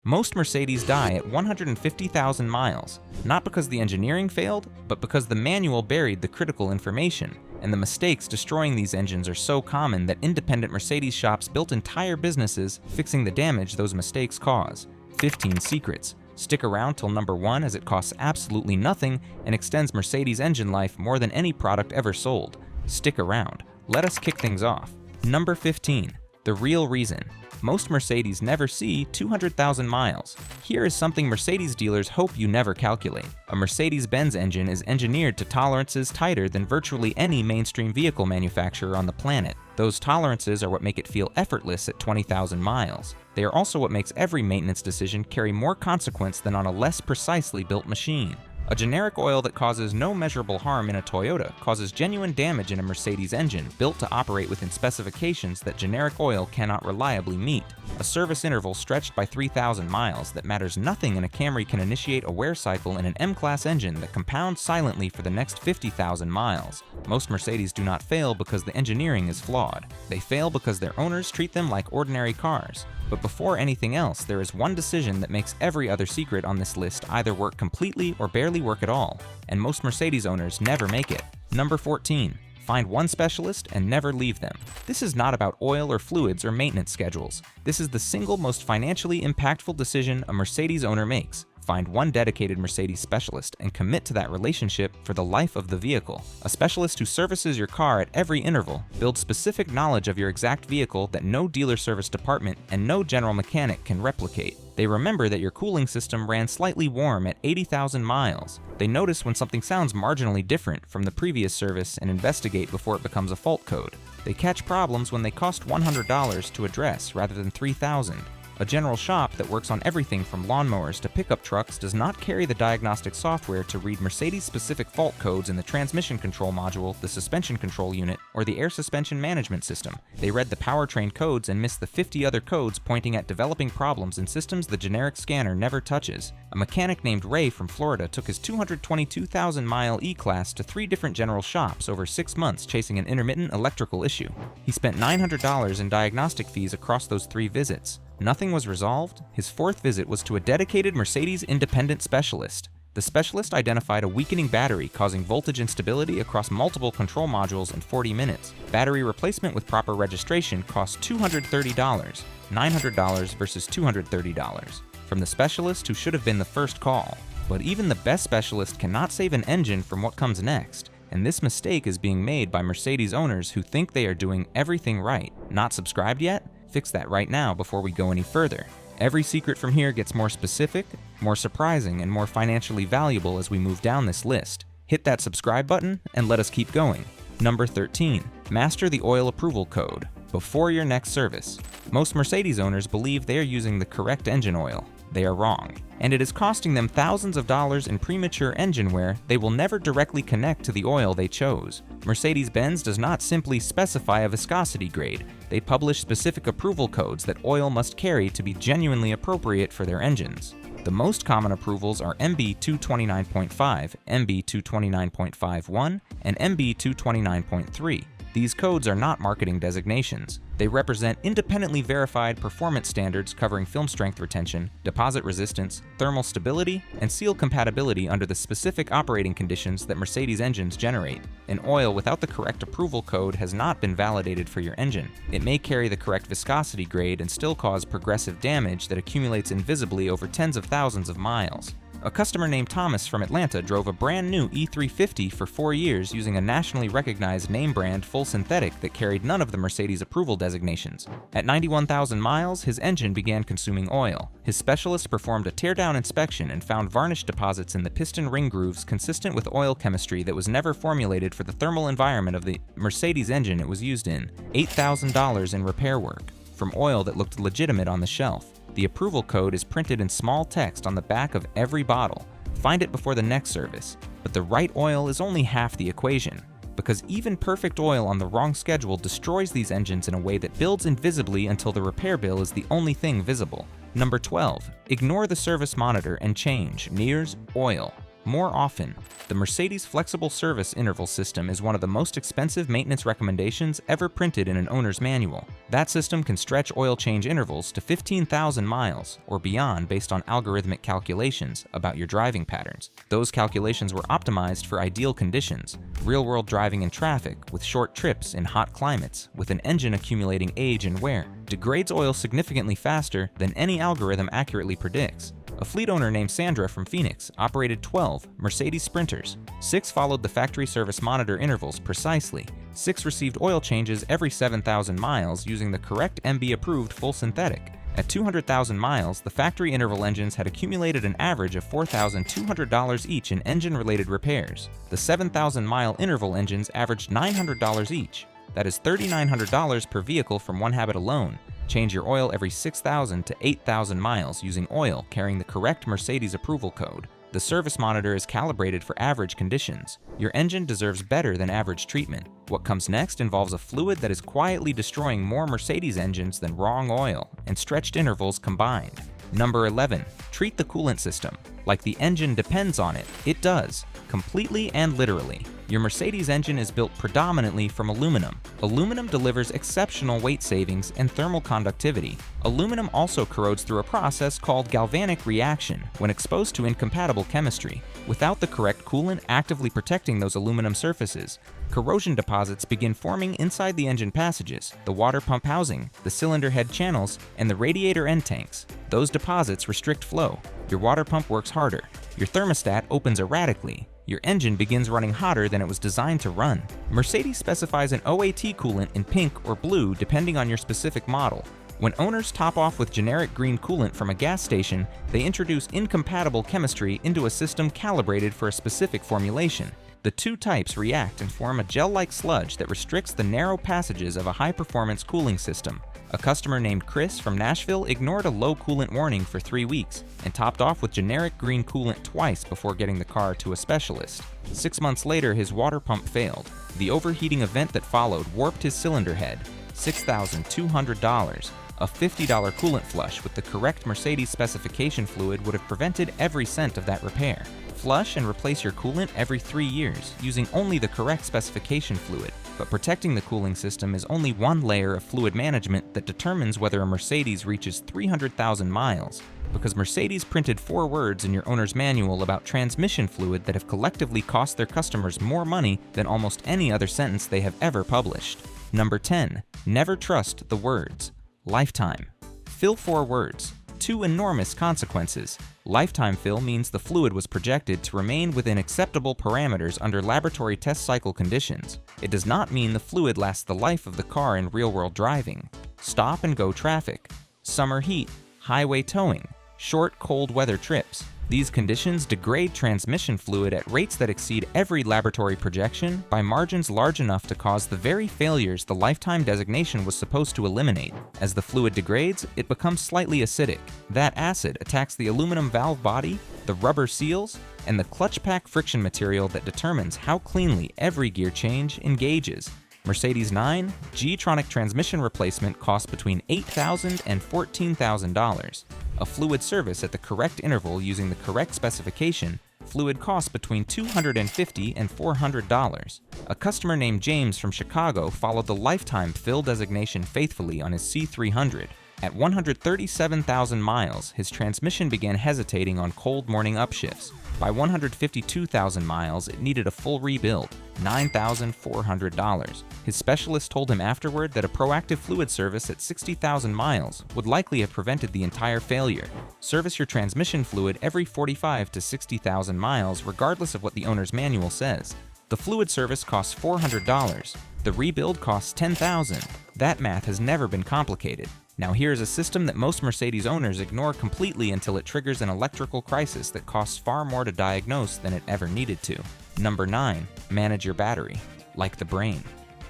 Most Mercedes die at 150,000 miles, not because the engineering failed, but because the manual buried the critical information, and the mistakes destroying these engines are so common that independent Mercedes shops built entire businesses fixing the damage those mistakes cause. 15 secrets. Stick around till number 1 as it costs absolutely nothing and extends Mercedes engine life more than any product ever sold. Stick around. Let us kick things off. Number 15. The real reason. Most Mercedes never see 200,000 miles. Here is something Mercedes dealers hope you never calculate. A Mercedes-Benz engine is engineered to tolerances tighter than virtually any mainstream vehicle manufacturer on the planet. Those tolerances are what make it feel effortless at 20,000 miles. They are also what makes every maintenance decision carry more consequence than on a less precisely built machine. A generic oil that causes no measurable harm in a Toyota causes genuine damage in a Mercedes engine built to operate within specifications that generic oil cannot reliably meet. A service interval stretched by 3,000 miles that matters nothing in a Camry can initiate a wear cycle in an M-Class engine that compounds silently for the next 50,000 miles. Most Mercedes do not fail because the engineering is flawed. They fail because their owners treat them like ordinary cars. But before anything else, there is one decision that makes every other secret on this list either work completely or barely work at all, and most Mercedes owners never make it. Number 14. Find one specialist and never leave them. This is not about oil or fluids or maintenance schedules. This is the single most financially impactful decision a Mercedes owner makes. Find one dedicated Mercedes specialist and commit to that relationship for the life of the vehicle. A specialist who services your car at every interval, builds specific knowledge of your exact vehicle that no dealer service department and no general mechanic can replicate. They remember that your cooling system ran slightly warm at 80,000 miles. They notice when something sounds marginally different from the previous service and investigate before it becomes a fault code. They catch problems when they cost $100 to address rather than $3,000. A general shop that works on everything from lawnmowers to pickup trucks does not carry the diagnostic software to read Mercedes-specific fault codes in the transmission control module, the suspension control unit, or the air suspension management system. They read the powertrain codes and missed the 50 other codes pointing at developing problems in systems the generic scanner never touches. A mechanic named Ray from Florida took his 222,000-mile E-Class to 3 different general shops over 6 months chasing an intermittent electrical issue. He spent $900 in diagnostic fees across those 3 visits. Nothing was resolved. His 4th visit was to a dedicated Mercedes independent specialist. The specialist identified a weakening battery causing voltage instability across multiple control modules in 40 minutes. Battery replacement with proper registration cost $230, $900 versus $230, from the specialist who should have been the first call. But even the best specialist cannot save an engine from what comes next. And this mistake is being made by Mercedes owners who think they are doing everything right. Not subscribed yet? Fix that right now before we go any further. Every secret from here gets more specific, more surprising, and more financially valuable as we move down this list. Hit that subscribe button and let us keep going. Number 13. Master the oil approval code before your next service. Most Mercedes owners believe they are using the correct engine oil. They are wrong, and it is costing them thousands of dollars in premature engine wear they will never directly connect to the oil they chose. Mercedes-Benz does not simply specify a viscosity grade. They publish specific approval codes that oil must carry to be genuinely appropriate for their engines. The most common approvals are MB 229.5, MB 229.51, and MB 229.3. These codes are not marketing designations. They represent independently verified performance standards covering film strength retention, deposit resistance, thermal stability, and seal compatibility under the specific operating conditions that Mercedes engines generate. An oil without the correct approval code has not been validated for your engine. It may carry the correct viscosity grade and still cause progressive damage that accumulates invisibly over tens of thousands of miles. A customer named Thomas from Atlanta drove a brand new E350 for 4 years using a nationally recognized name brand full synthetic that carried none of the Mercedes approval designations. At 91,000 miles, his engine began consuming oil. His specialist performed a teardown inspection and found varnish deposits in the piston ring grooves consistent with oil chemistry that was never formulated for the thermal environment of the Mercedes engine it was used in. $8,000 in repair work from oil that looked legitimate on the shelf. The approval code is printed in small text on the back of every bottle. Find it before the next service. But the right oil is only half the equation, because even perfect oil on the wrong schedule destroys these engines in a way that builds invisibly until the repair bill is the only thing visible. Number 12. Ignore the service monitor and change NIRS oil. more often. The Mercedes Flexible Service Interval System is one of the most expensive maintenance recommendations ever printed in an owner's manual. That system can stretch oil change intervals to 15,000 miles or beyond based on algorithmic calculations about your driving patterns. Those calculations were optimized for ideal conditions, real-world driving in traffic with short trips in hot climates with an engine accumulating age and wear. Degrades oil significantly faster than any algorithm accurately predicts. A fleet owner named Sandra from Phoenix operated 12 Mercedes Sprinters. 6 followed the factory service monitor intervals precisely. 6 received oil changes every 7,000 miles using the correct MB-approved full synthetic. At 200,000 miles, the factory interval engines had accumulated an average of $4,200 each in engine-related repairs. The 7,000-mile interval engines averaged $900 each. That is $3,900 per vehicle from one habit alone. Change your oil every 6,000 to 8,000 miles using oil carrying the correct Mercedes approval code. The service monitor is calibrated for average conditions. Your engine deserves better than average treatment. What comes next involves a fluid that is quietly destroying more Mercedes engines than wrong oil and stretched intervals combined. Number 11. Treat the coolant system. Like the engine depends on it, it does, completely and literally. Your Mercedes engine is built predominantly from aluminum. Aluminum delivers exceptional weight savings and thermal conductivity. Aluminum also corrodes through a process called galvanic reaction when exposed to incompatible chemistry. Without the correct coolant actively protecting those aluminum surfaces, corrosion deposits begin forming inside the engine passages, the water pump housing, the cylinder head channels, and the radiator end tanks. Those deposits restrict flow. Your water pump works harder. Your thermostat opens erratically. Your engine begins running hotter than it was designed to run. Mercedes specifies an OAT coolant in pink or blue depending on your specific model. When owners top off with generic green coolant from a gas station, they introduce incompatible chemistry into a system calibrated for a specific formulation. The two types react and form a gel-like sludge that restricts the narrow passages of a high-performance cooling system. A customer named Chris from Nashville ignored a low coolant warning for 3 weeks and topped off with generic green coolant twice before getting the car to a specialist. 6 months later, his water pump failed. The overheating event that followed warped his cylinder head. $6,200. A $50 coolant flush with the correct Mercedes specification fluid would have prevented every cent of that repair. Flush and replace your coolant every 3 years using only the correct specification fluid. But protecting the cooling system is only one layer of fluid management that determines whether a Mercedes reaches 300,000 miles, because Mercedes printed 4 words in your owner's manual about transmission fluid that have collectively cost their customers more money than almost any other sentence they have ever published. Number 10. Never trust the words. Lifetime. Fill 4 words. 2 enormous consequences. Lifetime fill means the fluid was projected to remain within acceptable parameters under laboratory test cycle conditions. It does not mean the fluid lasts the life of the car in real-world driving. Stop and go traffic. Summer heat. Highway towing. Short cold weather trips. These conditions degrade transmission fluid at rates that exceed every laboratory projection by margins large enough to cause the very failures the lifetime designation was supposed to eliminate. As the fluid degrades, it becomes slightly acidic. That acid attacks the aluminum valve body, the rubber seals, and the clutch pack friction material that determines how cleanly every gear change engages. Mercedes 9 G-tronic transmission replacement costs between $8,000 and $14,000. A fluid service at the correct interval using the correct specification, fluid costs between $250 and $400. A customer named James from Chicago followed the lifetime fill designation faithfully on his C300. At 137,000 miles, his transmission began hesitating on cold morning upshifts. By 152,000 miles, it needed a full rebuild, $9,400. His specialist told him afterward that a proactive fluid service at 60,000 miles would likely have prevented the entire failure. Service your transmission fluid every 45 to 60,000 miles, regardless of what the owner's manual says. The fluid service costs $400. The rebuild costs $10,000. That math has never been complicated. Now here's a system that most Mercedes owners ignore completely until it triggers an electrical crisis that costs far more to diagnose than it ever needed to. Number 9. Manage your battery. Like the brain.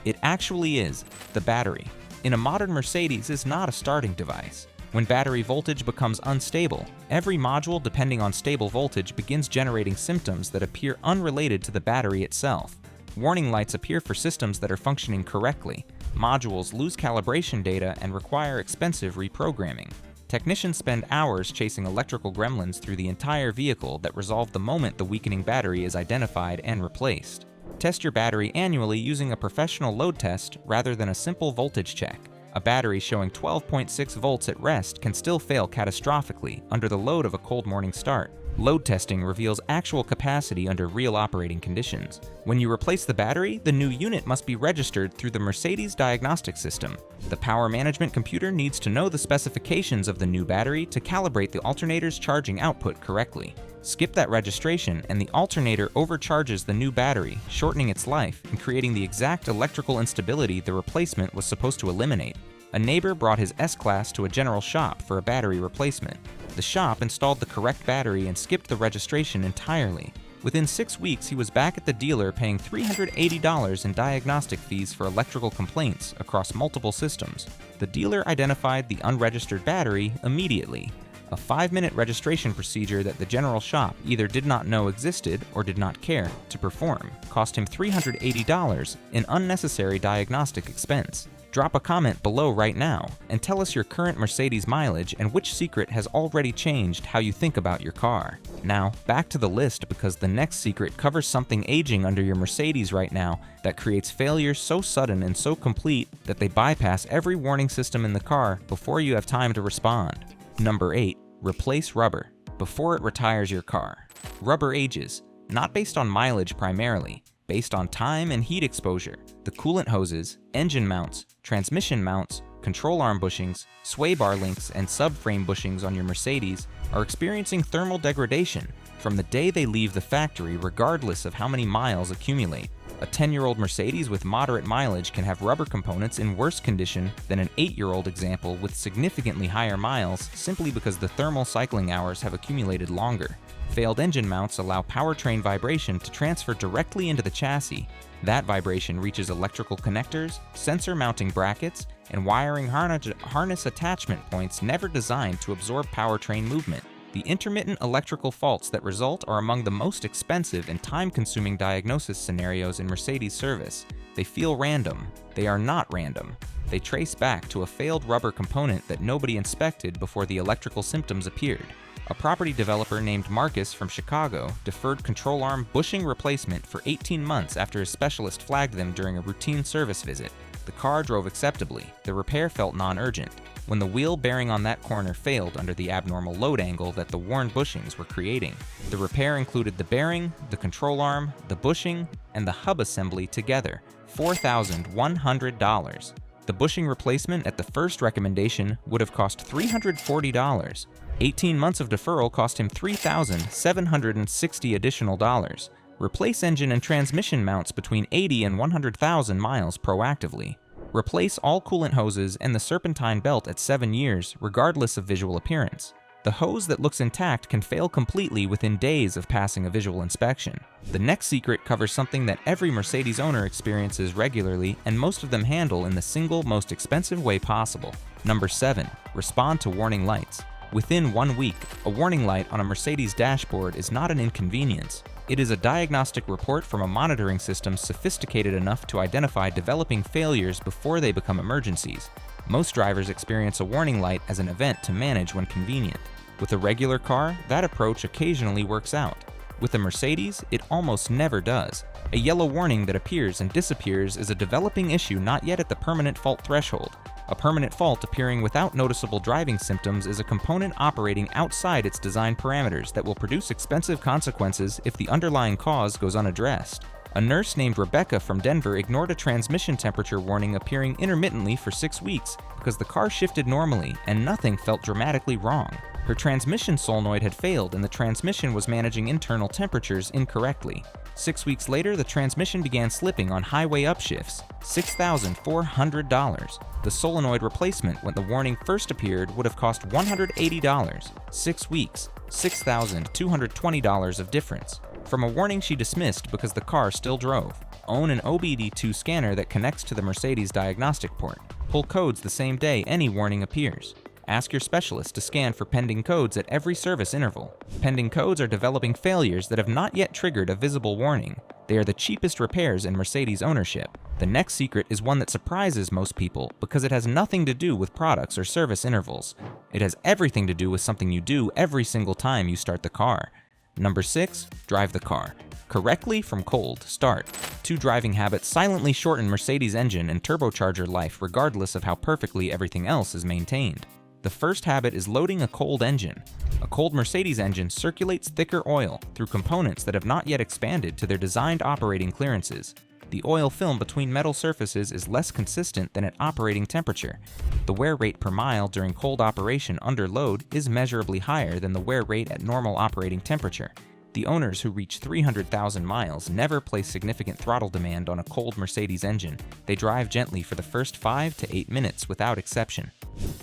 It actually is. The battery. In a modern Mercedes is not a starting device. When battery voltage becomes unstable, every module depending on stable voltage begins generating symptoms that appear unrelated to the battery itself. Warning lights appear for systems that are functioning correctly. Modules lose calibration data and require expensive reprogramming. Technicians spend hours chasing electrical gremlins through the entire vehicle that resolve the moment the weakening battery is identified and replaced. Test your battery annually using a professional load test rather than a simple voltage check. A battery showing 12.6 volts at rest can still fail catastrophically under the load of a cold morning start. Load testing reveals actual capacity under real operating conditions. When you replace the battery, the new unit must be registered through the Mercedes diagnostic system. The power management computer needs to know the specifications of the new battery to calibrate the alternator's charging output correctly. Skip that registration and the alternator overcharges the new battery, shortening its life and creating the exact electrical instability the replacement was supposed to eliminate. A neighbor brought his S-Class to a general shop for a battery replacement. The shop installed the correct battery and skipped the registration entirely. Within 6 weeks, he was back at the dealer paying $380 in diagnostic fees for electrical complaints across multiple systems. The dealer identified the unregistered battery immediately. A 5-minute registration procedure that the general shop either did not know existed or did not care to perform cost him $380 in unnecessary diagnostic expense. Drop a comment below right now and tell us your current Mercedes mileage and which secret has already changed how you think about your car. Now, back to the list because the next secret covers something aging under your Mercedes right now that creates failures so sudden and so complete that they bypass every warning system in the car before you have time to respond. Number 8. Replace rubber before it retires your car. Rubber ages, not based on mileage primarily, based on time and heat exposure. The coolant hoses, engine mounts, transmission mounts, control arm bushings, sway bar links, and subframe bushings on your Mercedes are experiencing thermal degradation from the day they leave the factory regardless of how many miles accumulate. A 10-year-old Mercedes with moderate mileage can have rubber components in worse condition than an 8-year-old example with significantly higher miles simply because the thermal cycling hours have accumulated longer. Failed engine mounts allow powertrain vibration to transfer directly into the chassis. That vibration reaches electrical connectors, sensor mounting brackets, and wiring harness attachment points never designed to absorb powertrain movement. The intermittent electrical faults that result are among the most expensive and time-consuming diagnosis scenarios in Mercedes service. They feel random. They are not random. They trace back to a failed rubber component that nobody inspected before the electrical symptoms appeared. A property developer named Marcus from Chicago deferred control arm bushing replacement for 18 months after a specialist flagged them during a routine service visit. The car drove acceptably. The repair felt non-urgent. When the wheel bearing on that corner failed under the abnormal load angle that the worn bushings were creating. The repair included the bearing, the control arm, the bushing, and the hub assembly together. $4,100. The bushing replacement at the first recommendation would have cost $340. 18 months of deferral cost him $3,760 additional dollars. Replace engine and transmission mounts between 80 and 100,000 miles proactively. Replace all coolant hoses and the serpentine belt at 7 years, regardless of visual appearance. The hose that looks intact can fail completely within days of passing a visual inspection. The next secret covers something that every Mercedes owner experiences regularly and most of them handle in the single most expensive way possible. Number 7. Respond to warning lights. Within 1 week, a warning light on a Mercedes dashboard is not an inconvenience. It is a diagnostic report from a monitoring system sophisticated enough to identify developing failures before they become emergencies. Most drivers experience a warning light as an event to manage when convenient. With a regular car, that approach occasionally works out. With a Mercedes, it almost never does. A yellow warning that appears and disappears is a developing issue not yet at the permanent fault threshold. A permanent fault appearing without noticeable driving symptoms is a component operating outside its design parameters that will produce expensive consequences if the underlying cause goes unaddressed. A nurse named Rebecca from Denver ignored a transmission temperature warning appearing intermittently for 6 weeks because the car shifted normally and nothing felt dramatically wrong. Her transmission solenoid had failed and the transmission was managing internal temperatures incorrectly. 6 weeks later, the transmission began slipping on highway upshifts. $6,400. The solenoid replacement when the warning first appeared would have cost $180. 6 weeks, $6,220 of difference. From a warning she dismissed because the car still drove. Own an OBD2 scanner that connects to the Mercedes diagnostic port. Pull codes the same day any warning appears. Ask your specialist to scan for pending codes at every service interval. Pending codes are developing failures that have not yet triggered a visible warning. They are the cheapest repairs in Mercedes ownership. The next secret is one that surprises most people because it has nothing to do with products or service intervals. It has everything to do with something you do every single time you start the car. Number 6, drive the car correctly from cold start. 2 driving habits silently shorten Mercedes engine and turbocharger life regardless of how perfectly everything else is maintained. The first habit is loading a cold engine. A cold Mercedes engine circulates thicker oil through components that have not yet expanded to their designed operating clearances. The oil film between metal surfaces is less consistent than at operating temperature. The wear rate per mile during cold operation under load is measurably higher than the wear rate at normal operating temperature. The owners who reach 300,000 miles never place significant throttle demand on a cold Mercedes engine. They drive gently for the first 5 to 8 minutes without exception.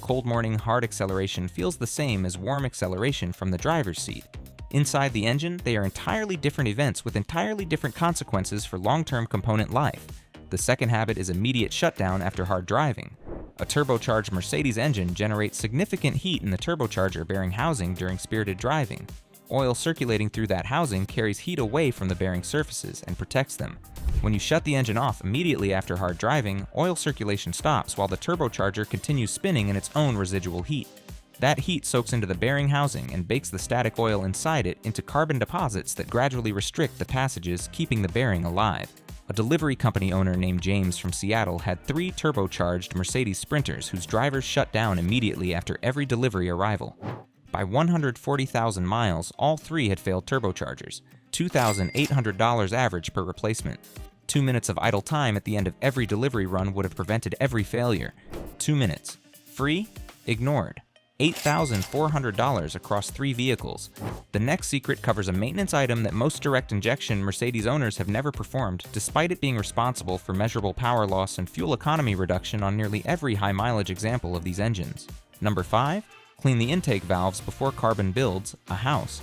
Cold morning hard acceleration feels the same as warm acceleration from the driver's seat. Inside the engine, they are entirely different events with entirely different consequences for long-term component life. The second habit is immediate shutdown after hard driving. A turbocharged Mercedes engine generates significant heat in the turbocharger bearing housing during spirited driving. Oil circulating through that housing carries heat away from the bearing surfaces and protects them. When you shut the engine off immediately after hard driving, oil circulation stops while the turbocharger continues spinning in its own residual heat. That heat soaks into the bearing housing and bakes the static oil inside it into carbon deposits that gradually restrict the passages, keeping the bearing alive. A delivery company owner named James from Seattle had 3 turbocharged Mercedes Sprinters whose drivers shut down immediately after every delivery arrival. By 140,000 miles, all 3 had failed turbochargers, $2,800 average per replacement. 2 minutes of idle time at the end of every delivery run would have prevented every failure. 2 minutes. Free? Ignored. $8,400 across 3 vehicles. The next secret covers a maintenance item that most direct injection Mercedes owners have never performed, despite it being responsible for measurable power loss and fuel economy reduction on nearly every high-mileage example of these engines. Number 5. Clean the intake valves before carbon builds a house.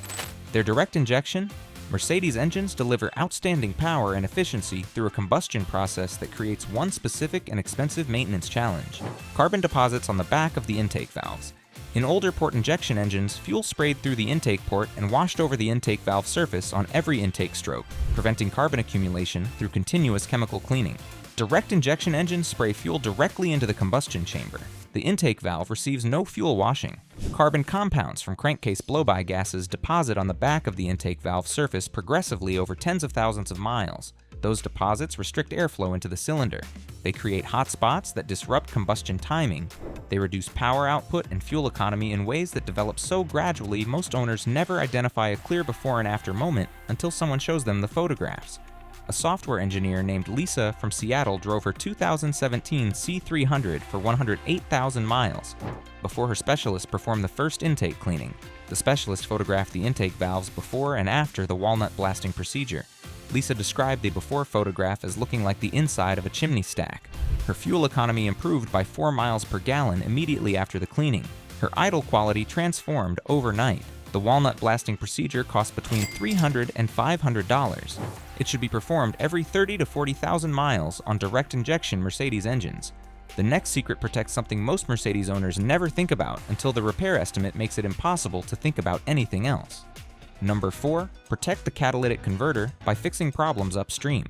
Their direct injection, Mercedes engines deliver outstanding power and efficiency through a combustion process that creates one specific and expensive maintenance challenge: carbon deposits on the back of the intake valves. In older port injection engines, fuel sprayed through the intake port and washed over the intake valve surface on every intake stroke, preventing carbon accumulation through continuous chemical cleaning. Direct injection engines spray fuel directly into the combustion chamber. The intake valve receives no fuel washing. Carbon compounds from crankcase blow-by gases deposit on the back of the intake valve surface progressively over tens of thousands of miles. Those deposits restrict airflow into the cylinder. They create hot spots that disrupt combustion timing. They reduce power output and fuel economy in ways that develop so gradually most owners never identify a clear before and after moment until someone shows them the photographs. A software engineer named Lisa from Seattle drove her 2017 C300 for 108,000 miles before her specialist performed the first intake cleaning. The specialist photographed the intake valves before and after the walnut blasting procedure. Lisa described the before photograph as looking like the inside of a chimney stack. Her fuel economy improved by 4 miles per gallon immediately after the cleaning. Her idle quality transformed overnight. The walnut blasting procedure costs between $300 and $500. It should be performed every 30 to 40,000 miles on direct injection Mercedes engines. The next secret protects something most Mercedes owners never think about until the repair estimate makes it impossible to think about anything else. Number 4, protect the catalytic converter by fixing problems upstream.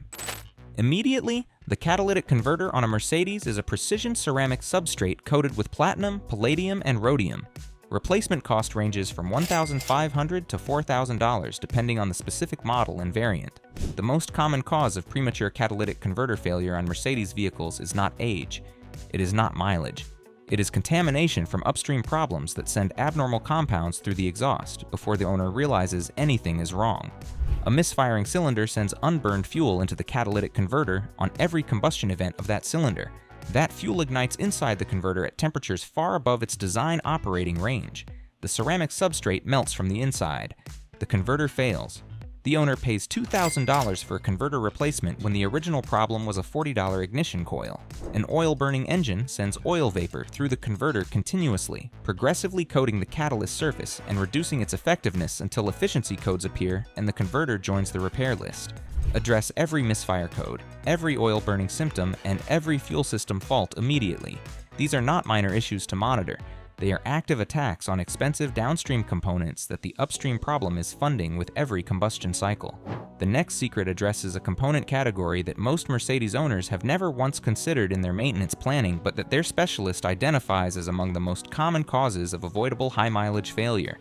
Immediately, the catalytic converter on a Mercedes is a precision ceramic substrate coated with platinum, palladium, and rhodium. Replacement cost ranges from $1,500 to $4,000 depending on the specific model and variant. The most common cause of premature catalytic converter failure on Mercedes vehicles is not age. It is not mileage. It is contamination from upstream problems that send abnormal compounds through the exhaust before the owner realizes anything is wrong. A misfiring cylinder sends unburned fuel into the catalytic converter on every combustion event of that cylinder. That fuel ignites inside the converter at temperatures far above its design operating range. The ceramic substrate melts from the inside. The converter fails. The owner pays $2,000 for a converter replacement when the original problem was a $40 ignition coil. An oil-burning engine sends oil vapor through the converter continuously, progressively coating the catalyst surface and reducing its effectiveness until efficiency codes appear and the converter joins the repair list. Address every misfire code, every oil-burning symptom, and every fuel system fault immediately. These are not minor issues to monitor. They are active attacks on expensive downstream components that the upstream problem is funding with every combustion cycle. The next secret addresses a component category that most Mercedes owners have never once considered in their maintenance planning, but that their specialist identifies as among the most common causes of avoidable high-mileage failure.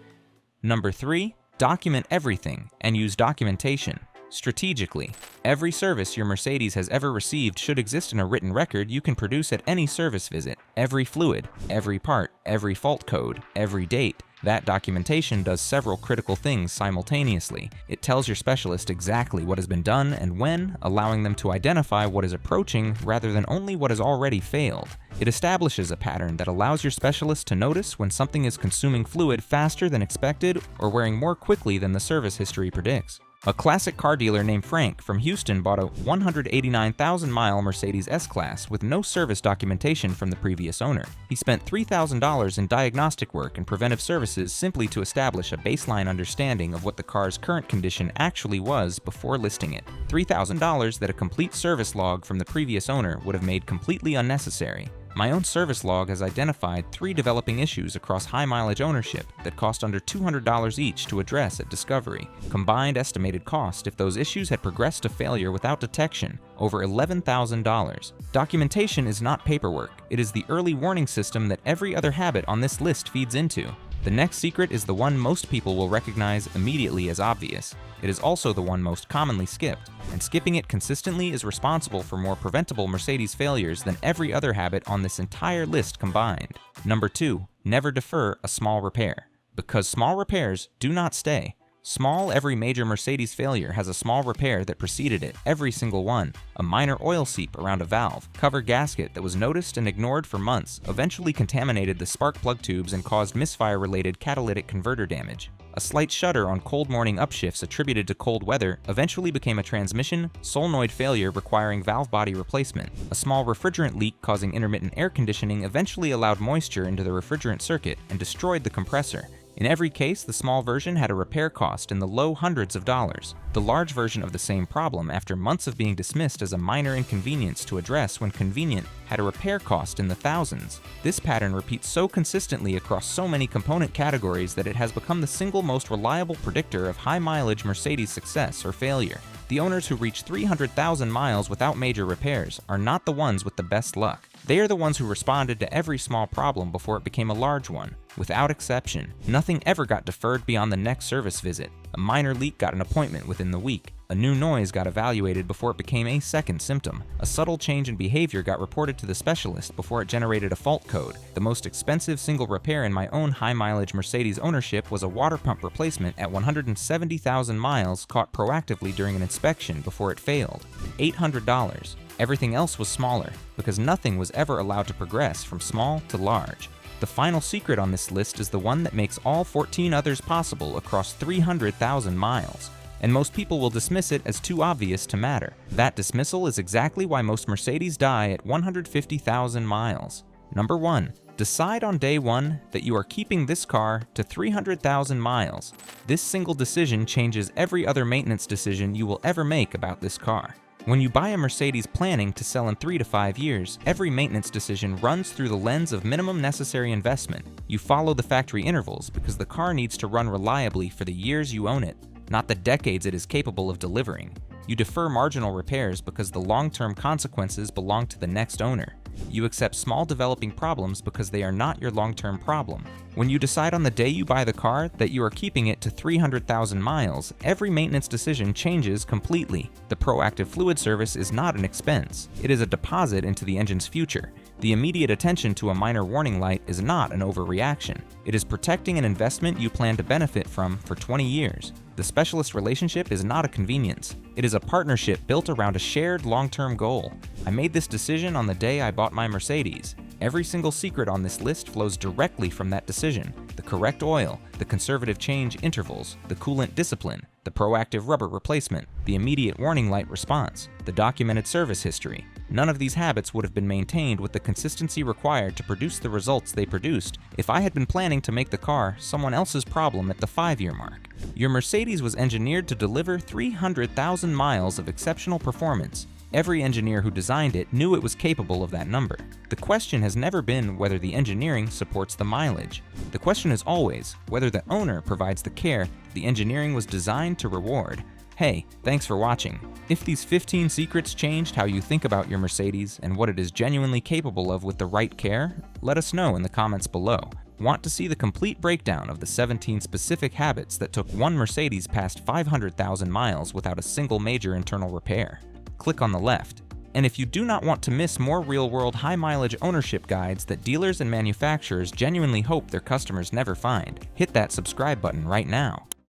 Number 3. Document everything and use documentation strategically. Every service your Mercedes has ever received should exist in a written record you can produce at any service visit. Every fluid, every part, every fault code, every date. That documentation does several critical things simultaneously. It tells your specialist exactly what has been done and when, allowing them to identify what is approaching rather than only what has already failed. It establishes a pattern that allows your specialist to notice when something is consuming fluid faster than expected or wearing more quickly than the service history predicts. A classic car dealer named Frank from Houston bought a 189,000-mile Mercedes S-Class with no service documentation from the previous owner. He spent $3,000 in diagnostic work and preventive services simply to establish a baseline understanding of what the car's current condition actually was before listing it. $3,000 that a complete service log from the previous owner would have made completely unnecessary. My own service log has identified 3 developing issues across high-mileage ownership that cost under $200 each to address at discovery. Combined estimated cost if those issues had progressed to failure without detection, over $11,000. Documentation is not paperwork. It is the early warning system that every other habit on this list feeds into. The next secret is the one most people will recognize immediately as obvious. It is also the one most commonly skipped, and skipping it consistently is responsible for more preventable Mercedes failures than every other habit on this entire list combined. Number 2. Never defer a small repair. Because small repairs do not stay. Every major Mercedes failure has a small repair that preceded it, every single one. A minor oil seep around a valve, cover gasket that was noticed and ignored for months, eventually contaminated the spark plug tubes and caused misfire-related catalytic converter damage. A slight shudder on cold morning upshifts attributed to cold weather eventually became a transmission, solenoid failure requiring valve body replacement. A small refrigerant leak causing intermittent air conditioning eventually allowed moisture into the refrigerant circuit and destroyed the compressor. In every case, the small version had a repair cost in the low hundreds of dollars. The large version of the same problem, after months of being dismissed as a minor inconvenience to address when convenient, had a repair cost in the thousands. This pattern repeats so consistently across so many component categories that it has become the single most reliable predictor of high-mileage Mercedes success or failure. The owners who reach 300,000 miles without major repairs are not the ones with the best luck. They are the ones who responded to every small problem before it became a large one. Without exception, nothing ever got deferred beyond the next service visit. A minor leak got an appointment within the week. A new noise got evaluated before it became a second symptom. A subtle change in behavior got reported to the specialist before it generated a fault code. The most expensive single repair in my own high-mileage Mercedes ownership was a water pump replacement at 170,000 miles caught proactively during an inspection before it failed. $800. Everything else was smaller, because nothing was ever allowed to progress from small to large. The final secret on this list is the one that makes all 14 others possible across 300,000 miles. And most people will dismiss it as too obvious to matter. That dismissal is exactly why most Mercedes die at 150,000 miles. Number 1. Decide on day 1 that you are keeping this car to 300,000 miles. This single decision changes every other maintenance decision you will ever make about this car. When you buy a Mercedes planning to sell in 3 to 5 years, every maintenance decision runs through the lens of minimum necessary investment. You follow the factory intervals because the car needs to run reliably for the years you own it, not the decades it is capable of delivering. You defer marginal repairs because the long-term consequences belong to the next owner. You accept small developing problems because they are not your long-term problem. When you decide on the day you buy the car that you are keeping it to 300,000 miles, every maintenance decision changes completely. The proactive fluid service is not an expense. It is a deposit into the engine's future. The immediate attention to a minor warning light is not an overreaction. It is protecting an investment you plan to benefit from for 20 years. The specialist relationship is not a convenience. It is a partnership built around a shared long-term goal. I made this decision on the day I bought my Mercedes. Every single secret on this list flows directly from that decision. The correct oil, the conservative change intervals, the coolant discipline, the proactive rubber replacement, the immediate warning light response, the documented service history. None of these habits would have been maintained with the consistency required to produce the results they produced if I had been planning to make the car someone else's problem at the 5-year mark. Your Mercedes was engineered to deliver 300,000 miles of exceptional performance. Every engineer who designed it knew it was capable of that number. The question has never been whether the engineering supports the mileage. The question is always whether the owner provides the care the engineering was designed to reward. Hey, thanks for watching. If these 15 secrets changed how you think about your Mercedes and what it is genuinely capable of with the right care, let us know in the comments below. Want to see the complete breakdown of the 17 specific habits that took one Mercedes past 500,000 miles without a single major internal repair? Click on the left. And if you do not want to miss more real-world high-mileage ownership guides that dealers and manufacturers genuinely hope their customers never find, hit that subscribe button right now.